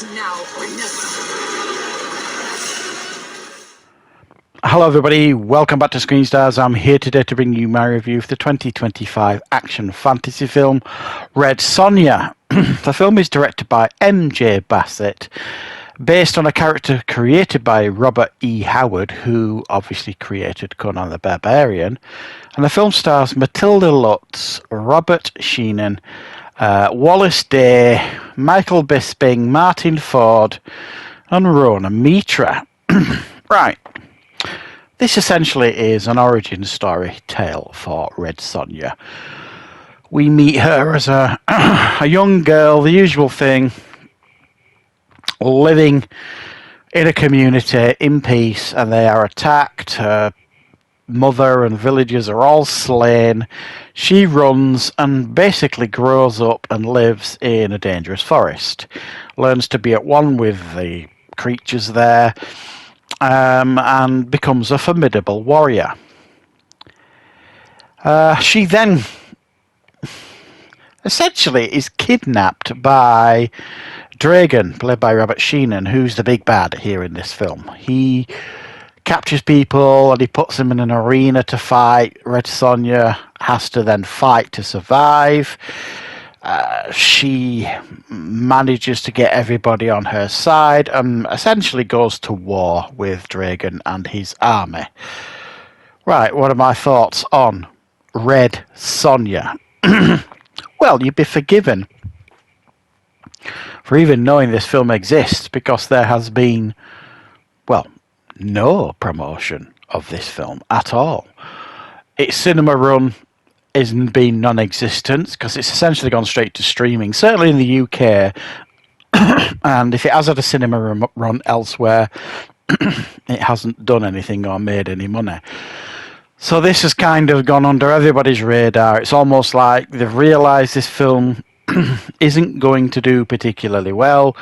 It's now or never. Hello everybody, welcome back to Screenstars. I'm here today to bring you my review of the 2025 action fantasy film Red Sonia. The film is directed by M.J. Bassett, based on a character created by Robert E. Howard, who obviously created Conan the Barbarian. And the film stars Matilda Lutz, Robert Sheenan, Wallace Day, Michael Bisping, Martin Ford, and Rona Mitra. Right. This essentially is an origin story tale for Red Sonia. We meet her as a young girl, the usual thing, living in a community in peace, and they are attacked. Her mother and villagers are all slain. She runs and basically grows up and lives in a dangerous forest. Learns to be at one with the creatures there. And becomes a formidable warrior. She then essentially is kidnapped by Dragon, played by Robert Sheenan, who's the big bad here in this film. He captures people and he puts them in an arena to fight. Red Sonia has to then fight to survive. She manages to get everybody on her side and essentially goes to war with Dragon and his army. Right, what are my thoughts on Red Sonia? Well, you'd be forgiven for even knowing this film exists, because there has been, well, no promotion of this film at all. Its cinema run isn't been non-existent, because it's essentially gone straight to streaming, certainly in the UK, and if it has had a cinema run elsewhere, it hasn't done anything or made any money. So this has kind of gone under everybody's radar. It's almost like they've realised this film isn't going to do particularly well.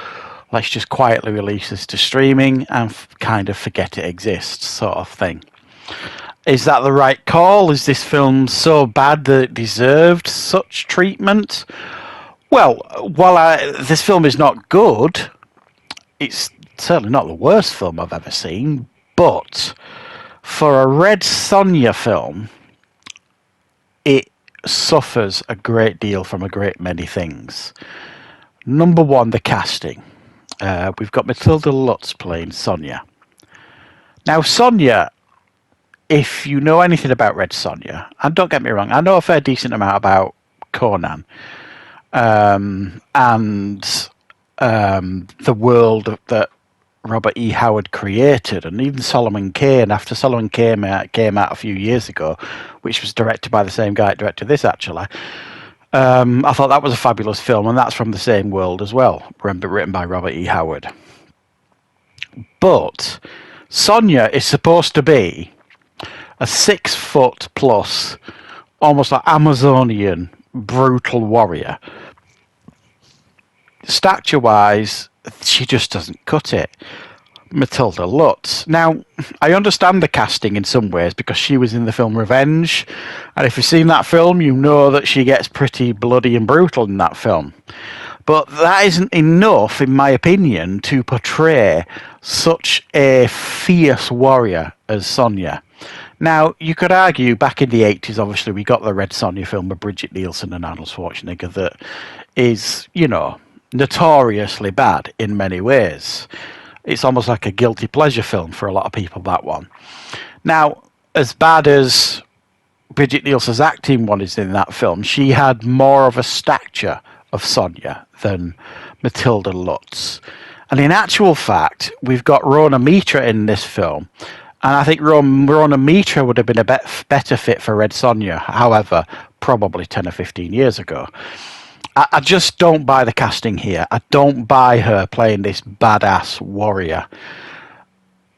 Let's just quietly release this to streaming and kind of forget it exists, sort of thing. Is that the right call? Is this film so bad that it deserved such treatment? Well, while this film is not good, it's certainly not the worst film I've ever seen, but for a Red Sonia film, it suffers a great deal from a great many things. Number one, the casting. We've got Matilda Lutz playing Sonia. Now, Sonia, if you know anything about Red Sonia, and don't get me wrong, I know a fair decent amount about Conan and the world that Robert E. Howard created, and even Solomon Kane, after Solomon came out a few years ago, which was directed by the same guy that directed this, actually. I thought that was a fabulous film, and that's from the same world as well, written by Robert E. Howard. But Sonia is supposed to be a 6 foot plus, almost like Amazonian, brutal warrior. Stature wise, she just doesn't cut it. Matilda Lutz. Now, I understand the casting in some ways, because she was in the film Revenge, and if you've seen that film, you know that she gets pretty bloody and brutal in that film. But that isn't enough, in my opinion, to portray such a fierce warrior as Sonia. Now, you could argue back in the 80s, obviously, we got the Red Sonia film with Bridget Nielsen and Arnold Schwarzenegger that is, you know, notoriously bad in many ways. It's almost like a guilty pleasure film for a lot of people, that one. Now, as bad as Bridget Nielsen's acting one is in that film, she had more of a stature of Sonia than Matilda Lutz. And in actual fact, we've got Rona Mitra in this film, and I think Rona Mitra would have been a better fit for Red Sonia, however, probably 10 or 15 years ago. I just don't buy the casting here. I don't buy her playing this badass warrior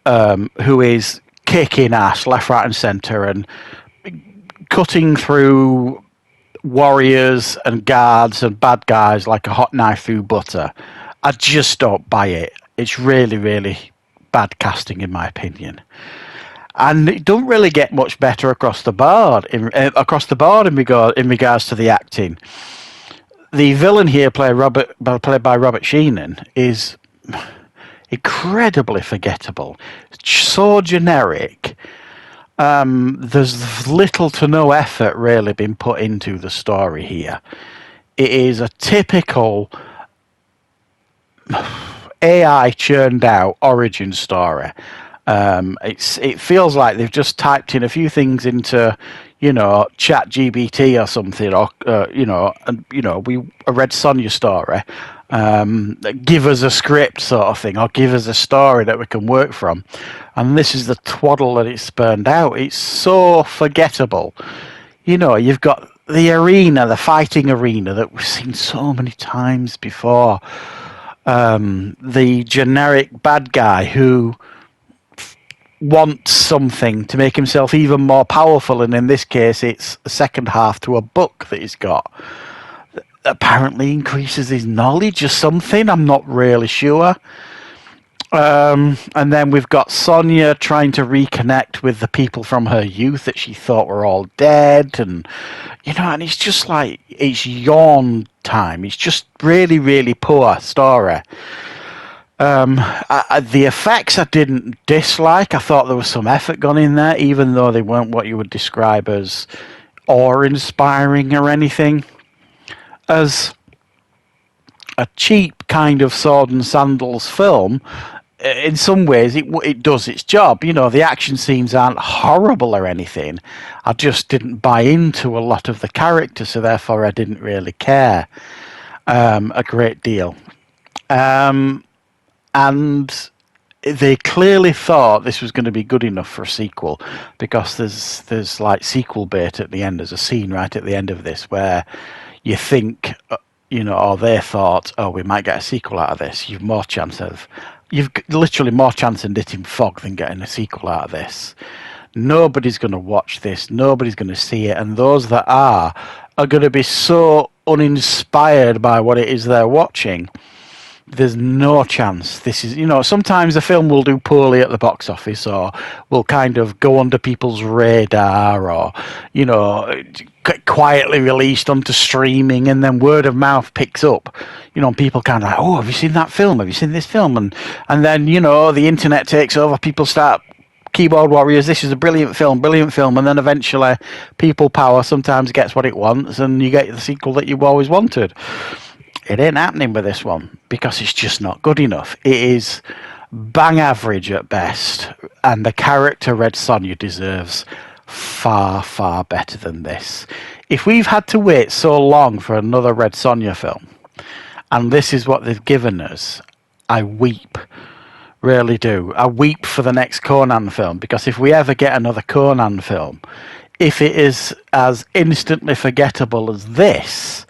who is kicking ass left, right and centre and cutting through warriors and guards and bad guys like a hot knife through butter. I just don't buy it. It's really, really bad casting, in my opinion. And it don't really get much better across the board in regards to the acting. The villain here, played by Robert Sheenan, is incredibly forgettable, so generic. There's little to no effort really been put into the story here. It is a typical AI churned out origin story. It feels like they've just typed in a few things into, Chat GBT or something, or a Red Sonia story. Give us a script sort of thing, or give us a story that we can work from. And this is the twaddle that it's spurned out. It's so forgettable. You've got the arena, the fighting arena that we've seen so many times before. The generic bad guy who wants something to make himself even more powerful, and in this case it's the second half to a book that he's got that apparently increases his knowledge or something. I'm not really sure. And then we've got Sonja trying to reconnect with the people from her youth that she thought were all dead, and and it's just like, it's yawn time. It's just really, really poor story. The effects I didn't dislike. I thought there was some effort gone in there, even though they weren't what you would describe as awe-inspiring or anything. As a cheap kind of sword and sandals film, in some ways it does its job. The action scenes aren't horrible or anything. I just didn't buy into a lot of the characters, so therefore I didn't really care a great deal. And they clearly thought this was going to be good enough for a sequel, because there's like sequel bait at the end. There's a scene right at the end of this where you think, or they thought, oh, we might get a sequel out of this. You've literally more chance of knitting fog than getting a sequel out of this. Nobody's going to watch this. Nobody's going to see it. And those that are going to be so uninspired by what it is they're watching. There's no chance. This is, sometimes a film will do poorly at the box office, or will kind of go under people's radar, or, quietly released onto streaming, and then word of mouth picks up. People kind of like, oh, have you seen that film? Have you seen this film? And then, the internet takes over. People start keyboard warriors. This is a brilliant film. And then eventually people power sometimes gets what it wants, and you get the sequel that you've always wanted. It ain't happening with this one, because it's just not good enough. It is bang average at best, and the character Red Sonia deserves far, far better than this. If we've had to wait so long for another Red Sonia film, and this is what they've given us, I weep. Really do. I weep for the next Conan film, because if we ever get another Conan film, if it is as instantly forgettable as this,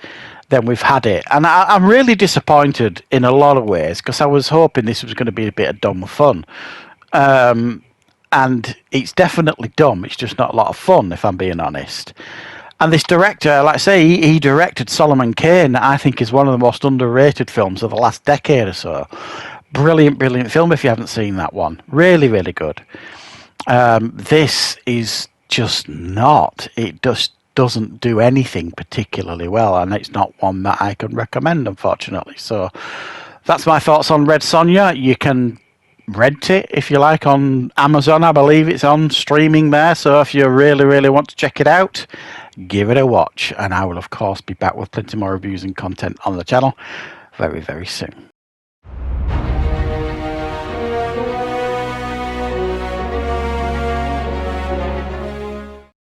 then we've had it. And I'm really disappointed in a lot of ways, because I was hoping this was going to be a bit of dumb fun. And it's definitely dumb. It's just not a lot of fun, if I'm being honest. And this director, like I say, he directed Solomon Kane, I think is one of the most underrated films of the last decade or so. Brilliant, brilliant film if you haven't seen that one. Really, really good. This is just not. It just doesn't do anything particularly well, and it's not one that I can recommend, unfortunately. So that's my thoughts on Red Sonia. You can rent it if you like on Amazon. I believe it's on streaming there, so if you really, really want to check it out, give it a watch. And I will, of course, be back with plenty more reviews and content on the channel very, very soon.